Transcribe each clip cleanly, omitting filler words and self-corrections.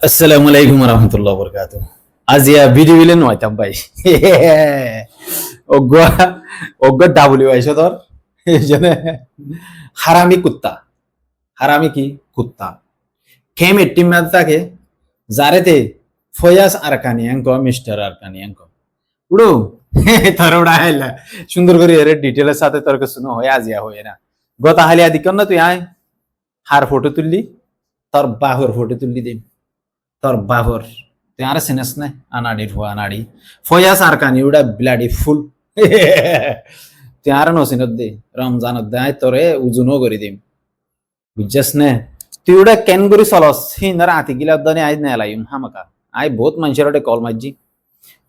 আসসালামু আলাইকুম রহমতুল্লাহ বরকাত। আজিয়া ভিডিও বিলে নয়তাম ভাই। অজ্ঞ অজ্ঞ ডাবলিউ আইসো তোর এই জন্য হারামি কুত্তা। হারামি কি কুত্তা কেম এটিম না তাকে জারেতে ফয়াস আরকানি অঙ্ক মিস্টার আরকানি অঙ্ক উড়ো তার ওড়া হাইলা সুন্দর করে এর ডিটেলের সাথে তোর কিছু হয় আজিয়া হয় না গতা হালিয়া দিকন না তুই আয় হার ফটো তুললি তোর বাহর ফটো তুললি দিম তোর বাহর তুই আর চিনিস না আনাড়ির হওয়া আনাড়ি ফয়াস আরকানি ওটা ব্লাডি ফুল তুই আর নচিনত দে রমজানত দে তোরে উজুনও করে দিম বুঝছস না তুই ওটা কেন করে চলস হিনার আতি গিলা দানি আই নেলাইম হামাকা আই বহুত মানুষের ওটা কল মারজি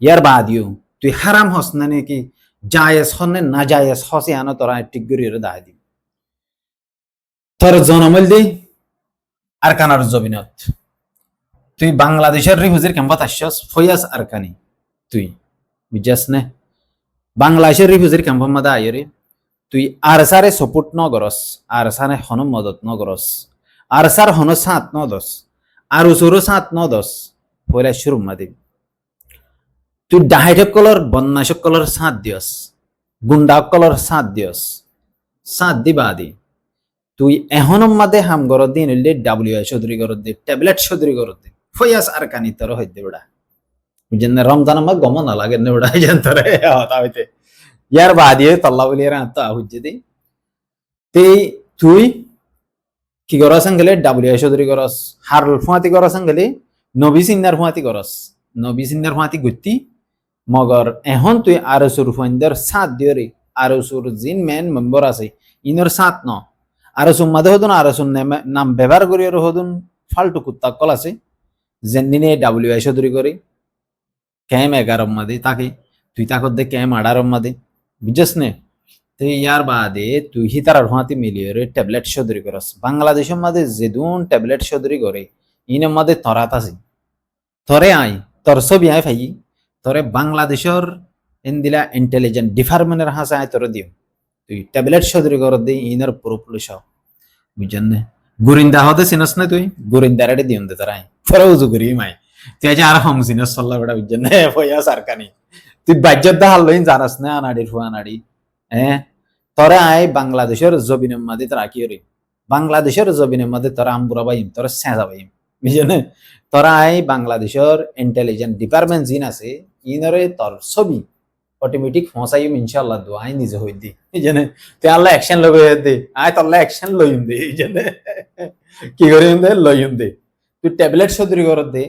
ইয়ার বাদিও তুই হারাম হস না নাকি জায়েজ হনে না জায়েজ হসে আনো তোরা ঠিক করে দায় দিম তোর জনমল দি আরকানার জবিনত তুই বাংলাদেশের রিফিউজির ক্যাম্পাত আসছস ফয়াস আরকানি তুই বুঝছস না বাংলাদেশের রিফিউজির ক্যাম্পের মধ্যে আইরে তুই আরসারে সপোর্ট ন করস আরসারে হন মদত ন করস আরসার হন সাত ন দস আর উসুরো সাত ন দস পয়লা শুরু মাদি তুই ডাহাইটক কলর বন্যাসক কলর সাত দিয়স গুন্ডা কলর সাত দিয়স সাত দিবা দি তুই এহনম মাদে হাম গরদ দিন হইলে ডাব্লিউ চৌধুরী গরদ দি ট্যাবলেট চৌধুরী গরদ দি ফয়াস আরকানি তোর হইতে বেড়া যেন রমজান আমার গম না লাগে না বেড়া যেন তোরে হতা হইতে ইয়ার বাদিয়ে তল্লা বলি আত্মা হুজ্জে দি তুই কি করস গেলে ডাব্লিউ চৌধুরী করস হারল ফুয়াতি করস গেলে নবী সিন্নার ফুয়াতি করস নবী সিন্নার ফুয়াতি গুত্তি মগর এখন তুই আরসুর ফুয়ান্দার সাত দিয়রে আরসুর জিন মেন মেম্বার আছে ইনর সাত ন আরসুর মাঝে হদুন আরসুর নাম ব্যবহার করি হদুন ফাল্টু কুত্তা কল আছে যেদিনে ডাব্লিউ চৌধুরী করে ক্যাম 11 মাদে তাকে তুই তাকত দে ক্যাম 18 মাদে বুঝছস নে তুই ইয়ার বাদে তুই হিতার হাতি মিলিয়ে ট্যাবলেট চৌধুরী করস বাংলাদেশের মাঝে যেদুন ট্যাবলেট চৌধুরী করে ইনের মাঝে তরাত আছে তরে আই তোর ছবি আয় ভাই তোরে বাংলাদেশের ইন্দিলা ইন্টেলিজেন্ট ডিপার্টমেন্টের হাসে আয় তোর দিও তুই ট্যাবলেট চৌধুরী কর দি ইনের পুরো পুলিশ বুঝছেন না গুরিন্দা হতে চিনস না তুই গুরিন্দারে দিও দে তোর আয় ফরে উজু করি মাই তুই আজ আর হম চিনস সল্লা বেড়া বুঝছেন না ফয়া সারকানি তুই বাজ্যত দা হাল্লইন জানাস না আনাড়ির ফুয়া আনাড়ি হ্যাঁ তোরা আয় বাংলাদেশের জবিনের মাঝে তোরা কি রে বাংলাদেশের জবিনের মাঝে তোরা আমবুরা বাইম তোরা সেঁজা বাইম বুঝছেন তোরা আয় বাংলাদেশের ইন্টেলিজেন্ট ডিপার্টমেন্ট জিন আছে ইনরে তোর ছবি অটোমেটিক ফসাইম ইনশাআল্লাহ দো আই নিজে হই দি বুঝছেন তুই আল্লাহ অ্যাকশন লবে দে আয় তোল্লা অ্যাকশন লইম দে বুঝছেন কি করিম দে লইম দে তুই ট্যাবলেট সদরি কর দে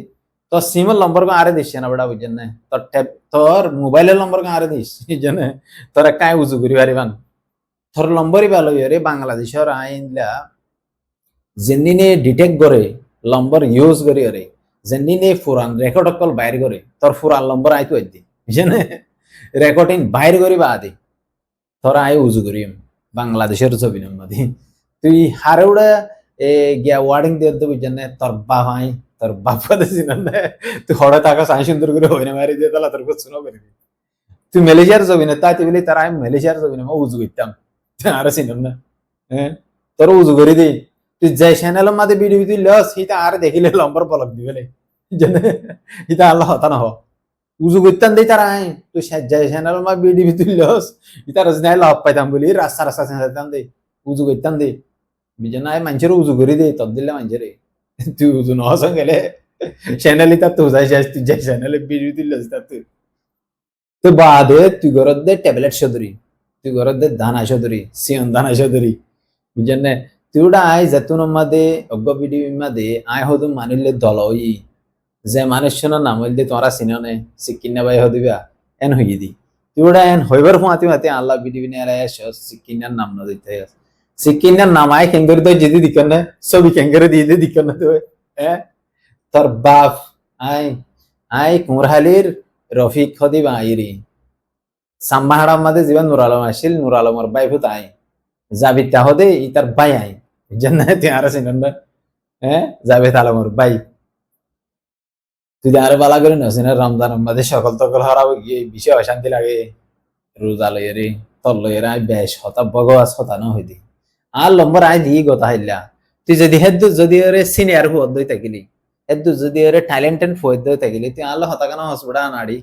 তোর সিমের নম্বর কো আরে দিস না বেটা বুঝছেন না তোর মোবাইলের নম্বর কো আরে দিস বুঝছেন তোরা কাই উজু করি পারিবান তোর নম্বরই ভালো রে বাংলাদেশের আইনলা যেদিনে ডিটেক্ট করে নম্বর ইউজ করি রে যেদিনে ফুরান রেকর্ড কল বাইর করে তোর ফুরান নম্বর আইতো দি বুঝছেন রেকর্ডিং বাইর করি বা আদি তোরা আই উজু করি বাংলাদেশের ছবি মধ্যে তুই হারে উড়া গিয়া ওয়ার্ডিং দিয়ে বুঝছেন তোর বাবাই তোর বাপ কথা চিনেন না তুই হঠাৎ থাকা সাই সুন্দর করে হইনা মারি দিয়ে তাহলে তোর কিছু না করে তুই মালয়েশিয়ার ছবি না তাই তুই বলি তারা আমি মালয়েশিয়ার ছবি না উজু করতাম আরে চিনেন না হ্যাঁ তোর উজু করে দিই তুই যে চ্যানেলের মাঝে ভিডিও তুই লস হিতা আর দেখিলে লম্বর পলক দিবে হিতা আল্লাহ হতা না হ উজু করতাম দেই তারা আই তুই যে চ্যানেলের মাঝে ভিডিও তুই লস হিতা রাজনাই লাভ পাইতাম বলি রাস্তা রাস্তা চেঁচাইতাম দে উজু করতাম দে বুঝে না মানুষের উজু করে দে তত দিলে মানুষের তুই উজু নহস গেলে চ্যানেল ইতা তুই যাই যাস তুই যে চ্যানেলে ভিডিও তুই লস তা তুই তো বাদে তুই ঘরত দে ট্যাবলেট চৌধুরী তুই ঘরত দে দানা চৌধুরী সিয়ন দানা চৌধুরী বুঝছেন না তুই ওটা আয় যেতুন মাদে অজ্ঞ ভিডিও মাদে আয় হতো মানিলে দল হই যে মানুষজনের নাম হইলে তোমরা চিনে সিকিনা বাই হদিবা এন হই দি তুই ওটা এন হইবার মাতি মাতি আল্লাহ ভিডিও নিয়ে সিকিনার নাম না দিতে সিকিনার নাম আয় কেঙ্গরে তো যদি দিক না ছবি কেঙ্গরে দিয়ে দিক না তো হ্যাঁ তোর বাপ আয় আয় কুমরহালির রফিক হদিবা আইরি সাম্মাহাড়ার মাঝে জীবন নুর আলম আসিল নুর আলমর বাই ভূত আয় জাবিদ তাহদে ই তার বাই আই জান্নাত তুই আর চিনেন না হ্যাঁ জাবেদ আলমর বাই তুই আর বালা করে নছিস না রমজান মাঝে সকল তকল হারাবো গিয়ে বিষয় অশান্তি লাগে রোজা লইরে তল লইরে আই বেশ হতা ভগবাস হতা ন হইদি আর নম্বর আই দিয়ে গতা হাইলা তুই যদি হেদ যদি সিনিয়র হুদ দই থাকিলি এদু যদি ওরে ট্যালেন্টেড ফয়েদ দে থাকিলে তুই আল্লাহ হতাকানা হসপিটাল আনাড়ি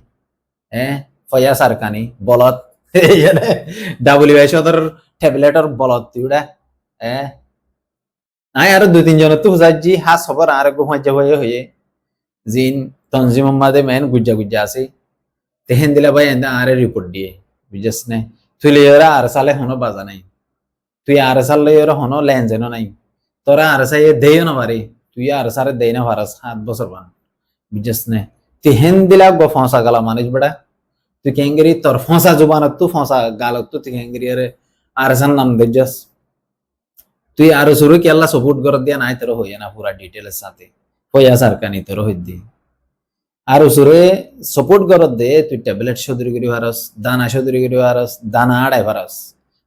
ফয়া সারকানি বলত ডাব্লিউ সদর ট্যাবলেটর বলত তুইডা আই আর দুই তিনজন তো হুজাইজি হাস খবর আর গো হজ্জা হয়ে জিন তনজিম মোহাম্মদে মেন গুজ্জা গুজ্জা আছে তেহেন দিলা ভাই এন্দা আরে রিপোর্ট দিয়ে বুঝছস না তুই লেয়রা আর সালে হনো বাজা নাই তুই আর সাল লেয়রা হনো লেনজেনো নাই তোরা আর সাই দেয় না পারে তুই আর সারে দেয় না পারাস 7 বছর বান বুঝছস না তেহেন দিলা গো ফসা গালা মানুষ বেড়া তুই কেঙ্গেরি তোর ফসা জুবানত তু ফসা গালত তুই কেঙ্গেরি আর সান নাম দেজস তুই আরো শুরু কি আল্লাহ সপোর্ট করে দিয়া নাই তোর হইয়া না পুরা ডিটেলের সাথে হইয়া সারকানি তোর হইদি আরো শুরু সপোর্ট করে দে তুই ট্যাবলেট সদরি করি ভারস দানা সদরি করি ভারস দানা আড়াই ভারস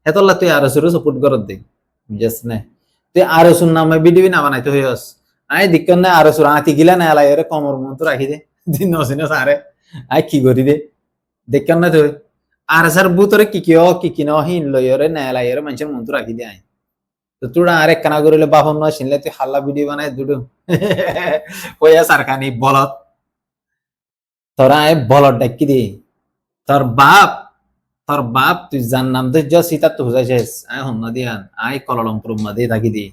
হেতল্লা তুই আরো শুরু সপোর্ট করে দে বুঝছ না তুই আরো শুন নামে বিডিবি না বানাইতে হইস আই দিক্কন না আরো শুরু আতি গিলা না এলাই এর কমর মন তো রাখি দে দিন নসিনে সারে আই কি করি দে দেখন না তুই আর সার বুতরে কি কি ন হিন লইরে না এলাই এর মানুষের মন তো রাখি দে আই তো তোরা আরেক কানা করিলে বাপন নয় শুনলে তুই হাল্লা ভিডিও বানাই দুডু কইয়া সারখানি বলত তোরা এ বলত ডাকি দি তোর বাপ তুই যার নাম তো সীতা তো হুজাইছিস আয় হন্ন দিয়ান আয় কললমপুর মধ্যে থাকি দি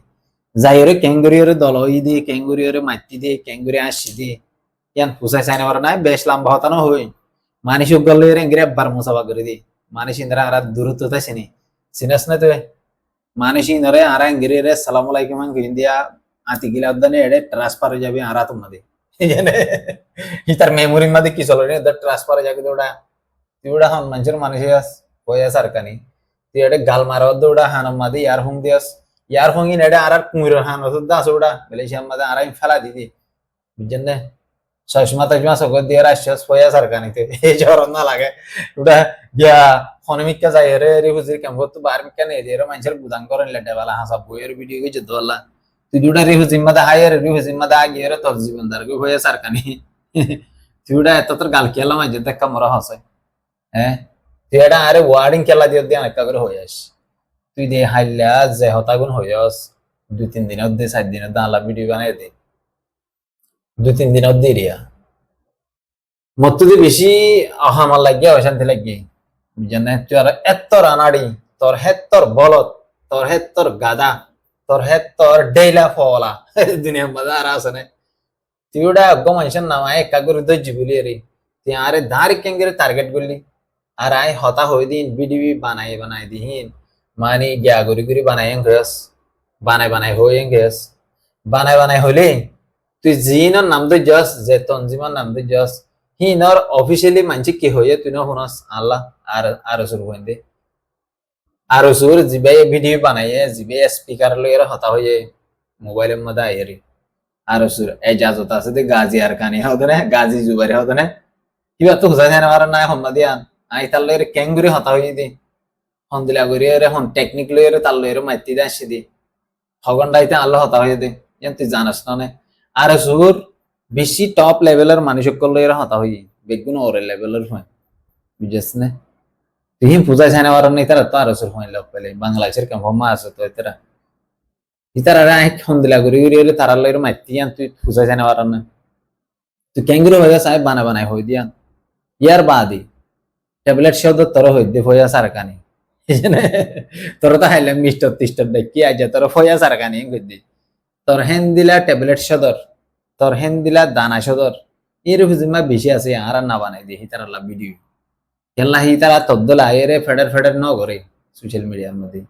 যাই ওরে ক্যাঙ্গুরিওরে দলই দি ক্যাঙ্গুরিওরে মাতি দি ক্যাঙ্গুরি আসি দি ইয়ান হুসাই সাইনে পারে নাই বেশ লম্বা হতানো হই মানিস গল্লে এঙ্গিরে একবার মুসাফা করে দি মানিস ইন্দ্রা আর দূরত্ব তাই চিনাস না তুই মানিস ইন্দ্রে আর এঙ্গিরে রে সালাম আলাইকুম ইন্ডিয়া আতি গিলা দানে এডে ট্রান্সফার হয়ে যাবে আর তোমাদের তার মেমোরির মধ্যে কি চলে রে ট্রান্সফার হয়ে যাবে ওটা তুই ওটা হন মানুষের মানুষ হয়ে সারকানি তুই এটা গাল মারা ওটা হানম মাদি ইয়ারফোন দিয়াস ইয়ারফোন ইন এটা আর কুমির হান দাস ওটা মালয়েশিয়ার মধ্যে আর আমি ফেলা দিদি বুঝছেন না চশমা টশমা সকল দিয়ে রাশিয়াস হয়ে সারকানিতে এই জ্বর না লাগে ওটা গিয়া হনমিকা যাই রে রিফুজির ক্যাম্প তো বার মিকা নেই দিয়ে মানুষের বুদান করেন লেটে বেলা হাসা বইয়ের ভিডিও গেছে দোলা তুই দুটা রিফুজির মধ্যে হাইয়ার রিফুজির মধ্যে আগিয়ে রে তোর জীবন দার হয়ে সারকানি তুই ওটা এত তোর গাল খেলাম যে দেখা মরা হসে তুই এটা আরে ওয়ার্ডিং খেলা দিয়ে দিয়ে অনেকটা করে হয়ে আস তুই দিয়ে হাইলা যে হতাগুন হয়ে আস 2-3 দিনের দিয়ে 4 দিনের দাঁড়া ভিডিও বানাই দে 2-3 দিনের দিয়ে রিয়া মত তুই বেশি অহামার লাগিয়ে অশান্তি লাগিয়ে বুঝছেন তুই আর এত রানাড়ি তোর হেত তোর বলত তোর হেত তোর গাদা তোর হেত তোর ডেইলা ফলা দুনিয়ার মধ্যে আর আছে না তুই ওটা অজ্ঞ মানুষের নাম আয় একা করে ধৈর্য বলি রে তুই আরে ধারে কেঙ্গেরে টার্গেট করলি আর আই হতা হই দিন বিডিবি বানাই দিহিন মানে গিয়া গরি বানাই গেস বানাই হই গেস বানাই হইলে তুই জিনর নাম তো জস যে তনজিমার নাম তো জস হিনর অফিসিয়ালি মানছি কি হইয়ে তুই না শুনস আল্লাহ আর সুর হইন্দে আর সুর জিবে ভিডিও বানাইয়ে জিবে স্পিকার লইয়ের হতা হইয়ে মোবাইলের মধ্যে আইরে আর সুর এজাজত আছে দে গাজী আর কানি হতো না গাজী জুবারি হতো না কিবা তো হুসাই জানা মারা নাই হম্মা দিয়ান আই তার লইরে ক্যাঙ্গুরি হতা হই দি হন দিলা গরি রে হন টেকনিক লইরে তার লইরে মাইতি দে আসি দি হগন্ডাইতে আল্লাহ হতা হই দে ইয়ান তুই জানাস না আর সুর বেশি টপ লেভেলের মানুষ লইরে হতা হই বেগুন ওরে লেভেলের হয় বুঝছ না তুই পূজা জানা মারা নাই তারা তো আর সুর হয় লোক পেলে বাংলাদেশের কমফর্মা আছে তো এতরা ইতারা আই হন দিলা গরি রে তারা লইরে মাইতি ইয়ান তুই পূজা জানা মারা না তুই ক্যাঙ্গুরি হয়ে সাহেব বানাই হই দিয়ান ইয়ার বাদি ট্যাবলেট শব্দ তোর হইতে ফয়া সারকানি তোর তো হাইলাম মিস্টার তিস্টার দেখি আজ তোর ফয়া সারকানি গদি তোর হেন দিলা ট্যাবলেট সদর তোর হেন দিলা দানা সদর এর হুজুমা বেশি আছে আর না বানাই দি হিতার লা ভিডিও খেলা হিতারা তদ্দলা এরে ফেডার ন করে সোশ্যাল মিডিয়ার মধ্যে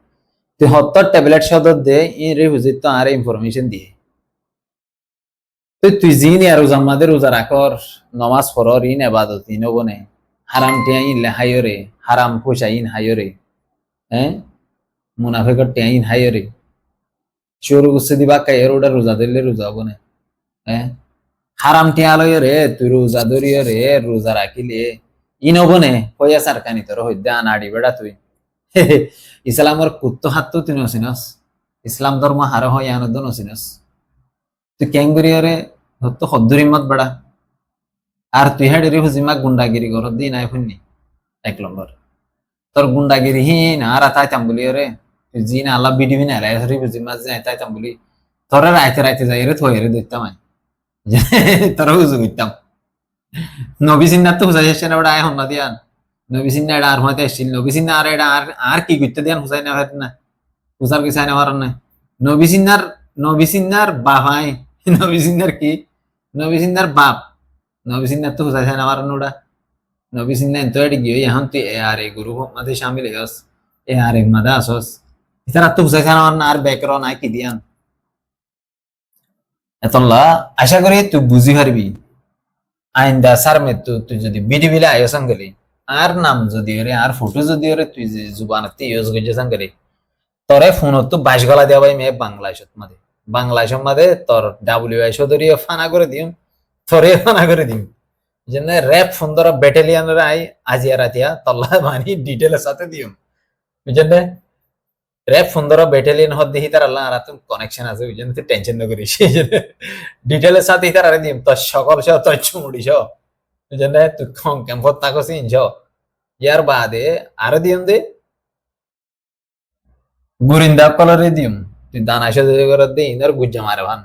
তুই হত্তর ট্যাবলেট সদর দে এর হুজুর তো আর ইনফরমেশন দিয়ে তুই জিনি আর রোজার রোজা রাখর নমাজ পড়র ইন এবাদত ইন বনে হারাম টিয়াইন হাইরে হারাম খুশাইন হাইরে মুনাফিকর টিয়াইন হাইরে চোর গুছে দিবা কাইয়ের ওটা রোজা দিলে রোজা বনে হারাম টিয়া লয় রে তুই রোজা ধরিয়ে রে রোজা রাখিলে ইন বনে হইয়া সারকানি তোর হইতে আনাড়ি বেড়া তুই ইসলামর কুত্ত হাত তো তুই নসিনস ইসলাম ধর্ম হার হয় আনন্দ নসিনস তুই ক্যাঙ্গুরিয়রে তো হদ্দুরি মত বেড়া আর তুই হেডেরি হুজিমা গুন্ডাগিরি কর দি নাই শুননি 1 নম্বর তোর গুন্ডাগিরি হিন আর তাইতাম বলি রে তুই জি না আল্লাহ বিডিবি না লাই হুজিমা যাই তাইতাম বলি তোরা রাইতে যাই রে থই রে দেখতাম তোরা হুজু করতাম নবী সিন্নার তো হুসাই এসছে না ওটা আয় হন্না দিয়ান নবী সিন্না এটা আর হইতে এসছিল নবী সিন্না আর এটা আর কি করতে দিয়ান হুসাই না হয় না হুসার কি চাই না হওয়ার না নবী সিন্নার নবী সিন্নার বাহাই নবী সিন্নার কি নবী সিন্নার বাপ নবী সিন্নার তো হুসাই চাই না হওয়ার ওটা নবী সিন্না তো এটি গিয়ে এখন তুই এ আর এ গুরু মাঝে শামিল হইস এ আর এ মাদা আসস ইতারা তো হুসাই চাই না হওয়ার না আর ব্যাকরণ আয় কি দিয়ান এতলা আশা করি তুই বুঝি পারবি আইন্দা সার মে তুই যদি বিডি বিলে আয়োজন গেলি আর নাম যদি ওরে আর ফটো যদি ওরে তুই যে জুবানতে ইউজ করছিস গেলি তোরে ফোন তো 22 গলা দেওয়া ভাই মে বাংলাদেশত মাঝে তোর WIS ধরিয়ে ফানা করে দিম তোরে ফানা করে দিম যেন র্যাপ সুন্দর ব্যাটালিয়ান আই আজিয়া রাতিয়া তল্লা মানি ডিটেলের সাথে দিম বুঝছেন র্যাপ সুন্দর ব্যাটালিয়ান হদ দেখি তার আল্লাহ আর তুমি কানেকশন আছে বুঝছেন তুই টেনশন না করিস ডিটেলের সাথে তার আরে দিম তোর সকল সহ তোর চুমুড়িস বুঝছেন তুই ক্যাম্পত তাকস ইনছ ইয়ার বাদে আরো দিম দে গুরিন্দা কলরে দিম তুই দানা সাথে করে দে ইনার গুজ্জা মারে ভান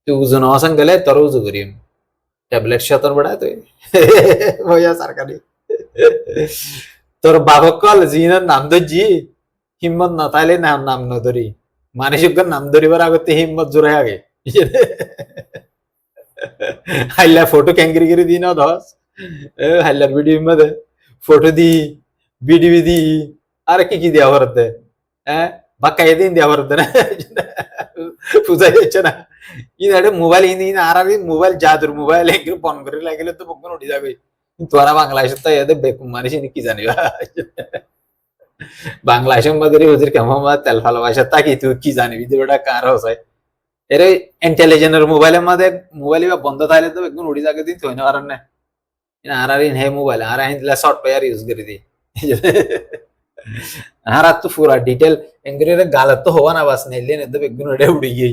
তুই উজু নওয়াসান গেলে তোর উজু করিম ট্যাবলেট সতর বেড়া তুই ভয়া সরকারি তোর বাবক কল জিনার নাম ধরছি হিম্মত না তাইলে নাম নাম ন ধরি মানসিক নাম ধরিবার আগতে হিম্মত জোরে আগে হাইলা ফটো ক্যাঙ্গরি করে দিন ধস হাইলার ভিডিও মধ্যে ফটো দি ভিডিও দি আর কি কি দেওয়া হরতে হ্যাঁ বাক্কা এদিন দেওয়া হরতে না বুঝা যাচ্ছে না ইনারে মোবাইল হিন্দি আর মোবাইল জাদুর মোবাইল একটু বন করে লাগলে তো বকন উঠে যাবে তোরা বাংলাদেশের তো এদের বেকুম মানুষ কি জানিবা বাংলাদেশের মধ্যে হুজুর কেমন তেল ভালোবাসা তাকি তুই কি জানিবি তুই ওটা কার হসাই এর ইন্টেলিজেন্টের মোবাইলের মধ্যে মোবাইল বন্ধ থাকলে তো একদম উড়ি যাকে দিন থই না পারেন না আর আর হে মোবাইল আর আইন দিলা শর্ট পেয়ার ইউজ করে দি আর তো পুরা ডিটেল এঙ্গরে গালত তো হওয়া না বাস নেলে ne তো একদম ওটা উড়ি গই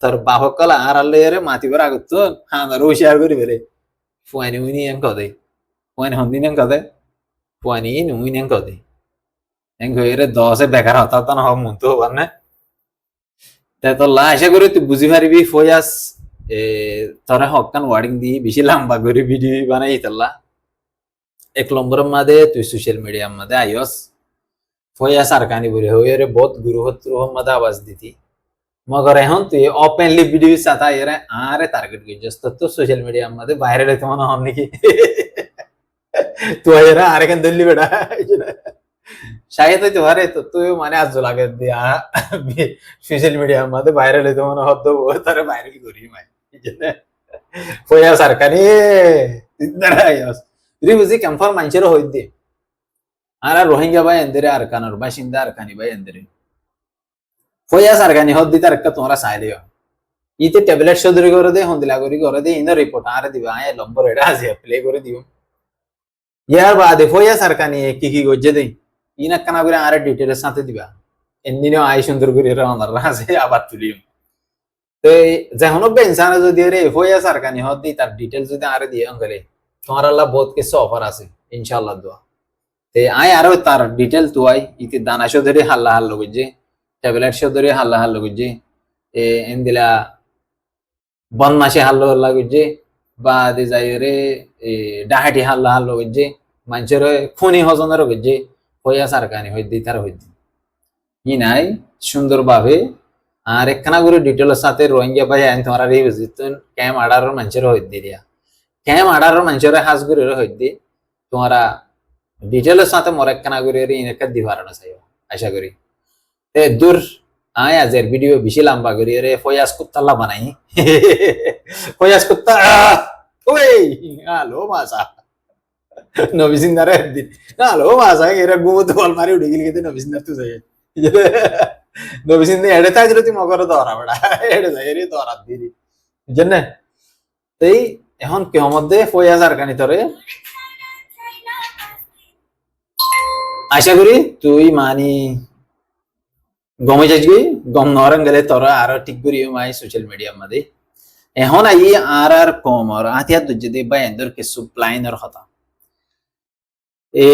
তোর বাহক কলা আর আল্লে রে মাটি করে আগত তো হানার শেয়ার করি বেরে ফুয়ানি উনি এম কদে ফুয়ানি হন্দিন এম কদে ফুয়ানি নুই নেম কদে এং হইরে 10 বেকার হতা তো না মন তো হবার না তাই তো আশা করি তুই বুঝি পারবি ফয়াস তোরা হকান ওয়ার্ডিং দি বেশি লম্বা করে ভিডিও বানাই তাল্লা এক নম্বরের মাঝে তুই সোশ্যাল মিডিয়ার মাঝে আইস ফয়াস আর কানি বলে হইরে বহুত গুরুহত্র মাঝে আওয়াজ দিতি মগর এখন তুই ওপেনলি ভিডিও সাথে এরে আরে টার্গেট করছিস তো সোশ্যাল মিডিয়ার মাঝে ভাইরাল হইতে মনে হন নাকি তুই এরা আরেকখান দিল্লি বেটা শায়দ হইতে পারে তো তুই মানে আজ লাগে দিয়া সোশ্যাল মিডিয়ার মধ্যে ভাইরাল হইতে মনে হতো তারা ভাইরাল করি মাই ফয়া সরকারি বুঝি ক্যাম্পার মানুষের হই দিয়ে আর রোহিঙ্গা ভাই এন্দের আর কানোর বাসিন্দা আর কানি ভাই এন্দের ফয়া সরকারি হদ দিতে একটা তোমরা চাইলে ইতে ট্যাবলেট সদরি করে দে হন্দিলা করে দে ইন রিপোর্ট আরে দিবা আয় নম্বর এটা আছে প্লে করে দিও ইয়ার বাদে ফয়া সরকারি কি গজ্জে দেই ইনা কানা করে আরে ডিটেলের সাথে দিবা এমনিও আই সুন্দর করে রান্নার আছে আবার তুলিম তো যখন ইনসান যদি রে হইয়া সরকারি হদ দি তার ডিটেল যদি আরে দিয়ে গেলে তোমার আল্লাহ বহুত কিছু অফার আছে ইনশাআল্লাহ দোয়া তে আই আরো তার ডিটেল তো আই ইতি দানা ধরে হাল্লা হাল্লা গুজে ট্যাবলেট ধরে হাল্লা হাল্লা গুজে এন্দিলা বন মাসে হাল্লা হাল্লা গুজে বা দে যাই রে ডাহাটি হাল্লা হাল্লা গুজে মানুষের খুনি হজনের গুজে হইয়া সরকারি হই দি তার হই দি ই নাই সুন্দরভাবে আর একখানা করে ডিটেলের সাথে রোহিঙ্গা ভাই আইন তোমার এই বুঝিতুন ক্যাম আডার মানুষের হই দিয়া ক্যাম আডার মানুষের হাজ করে হই দি তোমারা ডিটেলের সাথে মোর একখানা করে ইনকা দিবার না চাই আশা করি এ দূর আয় আজের ভিডিও বেশি লম্বা করি রে ফয়াজ কুত্তাল্লা বানাই ফয়াজ কুত্তা ওই হ্যালো মাসা নবিসিন্দার একদিন হ্যালো মাসা এরা ঘুমোতে বল মারি উঠে গেলি নবিসিন্দার তো যাই নবিসিন্দে এড়ে থাকলে তুই মগর দরা বেড়া এড়ে যাই রে দরা দিদি বুঝছেন এই এখন কেউ মধ্যে ফয়াজ আর কানি তোরে আশা করি তুই মানি গমে যাচ্ছি গম নরম গেলে তোরা আরো ঠিক করি মাই সোশ্যাল মিডিয়ার মধ্যে এখন আই আর কম আর আতিয়া দুজে দে বা এন্দর কিছু প্লাইনের কথা এ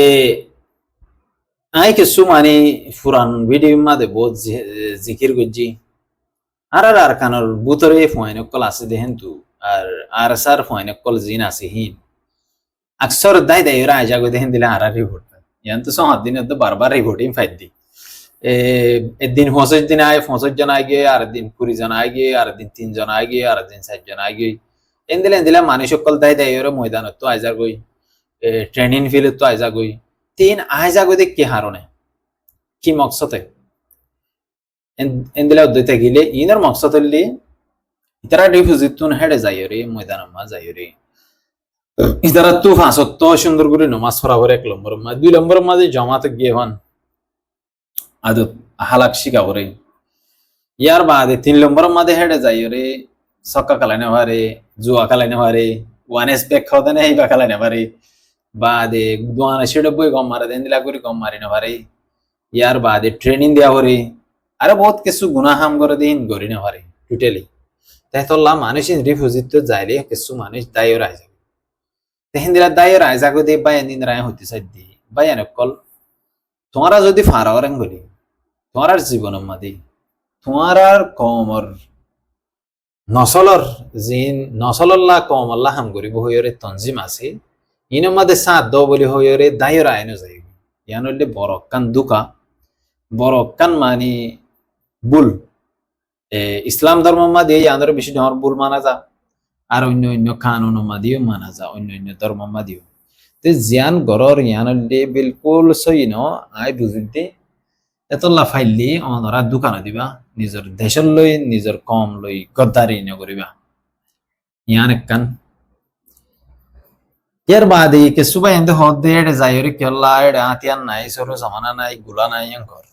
আই কিছু মানে পুরান ভিডিও মধ্যে বহুত জিকির করছি আর কানোর বুতরে ফয়েন কল আছে দেখেন তু আর সার ফয়েন কল জিন আছে হিন আকসর দাই দাই ওরা আজা গো দেখেন দিলে আর রিপোর্ট ইয়ান তো সহাত দিন তো বারবার রিপোর্টিং ফাইট দি একদিন 65 দিন আয় 65 জন আয় গিয়ে আর দিন 20 জন আয় গিয়ে আর দিন 3 জন আয় গিয়ে আর দিন 7 জন আয় গিয়ে এন দিলে মানুষ সকল দাই দাই ওরা ময়দানত তো আইজা গই ট্রেনিং ফিল্ড তো আইজা গই তিন আইজা গই দেখ কি হারনে কি মকসদে এন দিলে উদ্যতে গিলে ইনার মকসদ হলি ইতারা ডিফিউজিতুন হেডে যাই রে ময়দান মা যাই রে ইতারা তু ফাঁসত সুন্দর করে নমাজ পড়াবার 1 নম্বর মা 2 নম্বর মাঝে জমাতে গিয়ে হন আদত হালাক শিখাবো রে ইয়ার বাদে 3 নম্বর মাঝে হেডে যাই রে সক্কা খালাইনে পারে জুয়া খালাইনে পারে ওয়ান এস ব্যাক খাওয়া দেয় এইবা খালাইনে পারে বাদে দোয়ানে সেটা বই কম মারে দেন দিলা করে কম মারি না পারে ইয়ার বাদে ট্রেনিং দেওয়া পারে আরে বহুত কিছু গুনাহ হাম করে দিন গরি না পারে টোটালি তাই তোল্লা মানুষ রিফিউজিত তো যাইলে কিছু মানুষ দায় রায় যাবে তেহেন দিলা দায় রায় যাগো দে বায়ান দিন রায় হতে চাই দি বায়ান কল তোমরা যদি ফারাওয়ারেন বলি তোমার জীবনের মাদি তোমার আর কমর নসলর জিন নসলল্লা কম আল্লাহ হাম করিব হইরে তঞ্জিম আছে ইনের মাঝে সাত দ বলি হইরে দায় রায় ন যাইব ইয়ান হইলে বরক্কান দুকা বরক্কান মানি বুল ইসলাম ধর্ম মাদি ইয়ানোর বেশি ধর বুল মানা যা আর অন্য অন্য কানুন মাদিও মানা যা অন্য অন্য ধর্ম মাদিও তে জিয়ান গরর ইয়ান হইলে বিলকুল সই ন আই বুঝিতে এতলা ফাইলি অনরা দোকান দিবা নিজের দেশের লই নিজের কম লই গদ্দারি নকরিবা ইয়ান একখান ইয়ার বাদে কিছু বা এতে হদ দিয়ে যাইরে কেল্লা আতিয়ান নাই সরু সামানা নাই গুলা নাই ঘর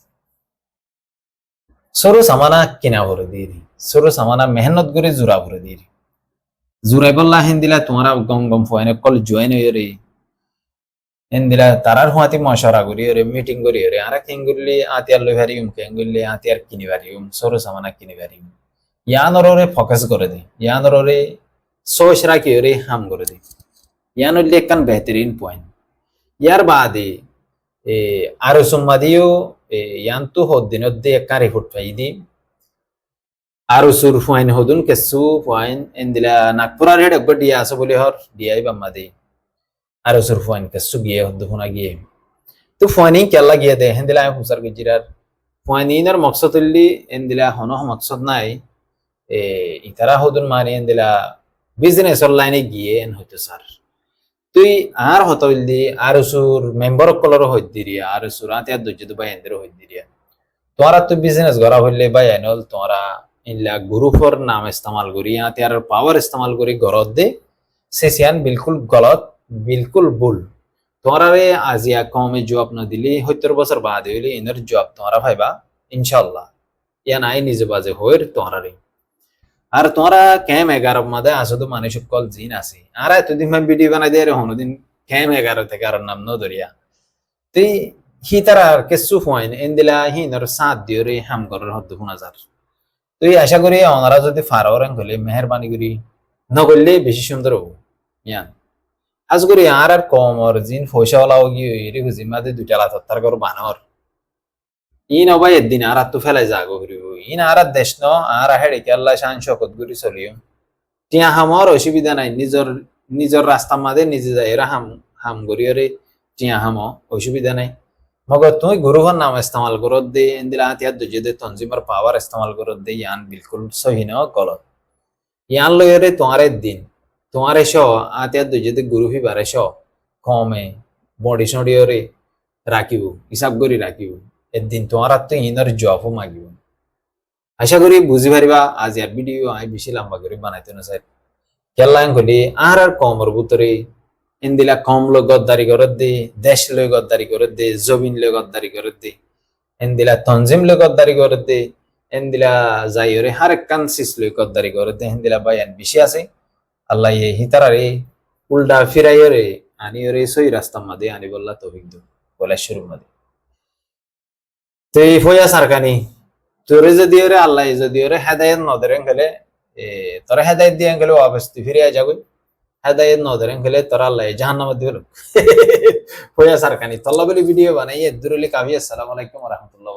সরু সামানা কিনা ভরে দিয়ে সরু সামানা মেহনত করে জোড়া ভরে দিয়ে জোড়াই বললা হেন দিলা তোমার গম গম ফয়েন কল জয়েন হয়ে রে হেন দিলা তারার হুয়াতি মশারা করি রে মিটিং করি রে আর কেন করলি আতিয়ার লই ভারিম কেন করলি আতিয়ার কিনি ভারিম সরু সামানা কিনি ভারিম ইয়ানরে ফোকাস করে দে ইয়ানরে সোচ রাখি রে হাম করে দে ইয়ান হইলে একখান বেহতরিন পয়েন্ট ইয়ার বাদে আরো সম্মাদিও ইয়ান তো হদ্দিনত দে একখান রিপোর্ট পাই দি আরো সুর পয়েন্ট হদুন কেসু পয়েন্ট এন দিলা নাগপুরার হেড একবার দিয়া আছে বলে হর দিয়াই বাম্মা দে আরো সুর পয়েন্ট কেসু গিয়ে হদ্দু ফোনা গিয়ে তো ফয়েনিং কেল্লা গিয়ে দে হেন দিলা হুসার গজিরার ফয়েনিনের মকসদ হইলি এন দিলা হন মকসদ নাই ইতারা হদুন মানে এন দিলা বিজনেসর লাইনে গিয়ে এন হইতো স্যার তুই আর হতইলি আর সুর মেম্বার কলর হইত দিরিয়া আর সুর আতিয়ার দজ্জে বাই এন্দের হইত দিরিয়া তোরা তো বিজনেস করা হইলে বাই আইনল তোরা ইনলা গ্রুপর নাম ইস্তেমাল করি আতিয়ার পাওয়ার ইস্তেমাল করি গরত দে সেসিয়ান বিলকুল গলত বিলকুল ভুল তোরা রে আজিয়া কমে জবাব না দিলি 70 বছর বাদ হইলে ইনের জবাব তোরা ভাইবা ইনশাআল্লাহ ইয়া নাই নিজে বাজে হইর তোরা রে আর তোমরা ক্যাম 11 মধ্যে আসো তো মানুষ কল জিন আছে আর এতদিন ভিডিও বানাই দিয়ে হনদিন ক্যাম 11 থেকে আর নাম ন ধরিয়া তুই হি তারা কিছু পয়েন্ট এন দিলা হিনর সাথ দিও রে হাম করার হদ্দ 5000 তুই আশা করি ওনারা যদি ফারাওয়ারেন হলে মেহরবানি করি নগরলে বেশি সুন্দর হবো ইয়ান আজ করি আর কম আর জিন পয়সাওয়ালা গিয়ে এরে জিম্মাতে 2টা লাখ তার করো বানর ইন অবাই একদিন আর তো ফেলাই যাগো করিব ইন আর দেশ ন আর হেড়ে কেল্লা শান শকত গুরি চলিও টিয়া হামর অসুবিধা নাই নিজর নিজর রাস্তা মাঝে নিজে যাই এরা হাম হাম গরিয়রে টিয়া হাম অসুবিধা নাই মগর তুই গুরুহর নাম ইস্তেমাল করত দে ইন্দিলা আতিয়ার দুজে দে তঞ্জিমার পাওয়ার ইস্তেমাল করত দে ইয়ান বিলকুল সহি ন গলত ইয়ান লইরে তোমারে দিন তোমারে শ আতিয়ার দুজে দে গুরু হি বারে শ কমে বডি সডিয়রে রাখিব হিসাব করি রাখিব একদিন তোমার তো ইনার জবও মাগিব আশা করি বুঝি পারিবা আজ আর ভিডিও আই বেশি লম্বা করে বানাইতে না স্যার কেল্লাং হলি আর কমর ভিতরে ইন্দিলা কম লো গদ্দারি করত দে দেশ লো গদ্দারি করত দে জমিন লো গদ্দারি করত দে ইন্দিলা তঞ্জিম লো গদ্দারি করত দে ইন্দিলা যাইরে হার কান সিস লো গদ্দারি করত দে ইন্দিলা বায়ান বেশি আছে আল্লাহ এই হিতারারে উল্টা ফিরাইরে আনিরে সই রাস্তা মাদে আনি বললা তৌফিক দো বলে শুরু মাদে তো এই ফয়া সারকানি তোরে যদি ওরে আল্লাহ যদি ওরে হেদায়ত নদরেন গেলে তোরা হেদায়ত দিয়ে গেলে ওয়াপস তুই ফিরে যাবি হেদায়ত নদরেন গেলে তোরা আল্লাহ জাহান্নামে দিবে ফয়া সারকানি তল্লা বলি ভিডিও বানাই দূরলি কাবি আসসালামু আলাইকুম ওয়া রাহমাতুল্লাহ।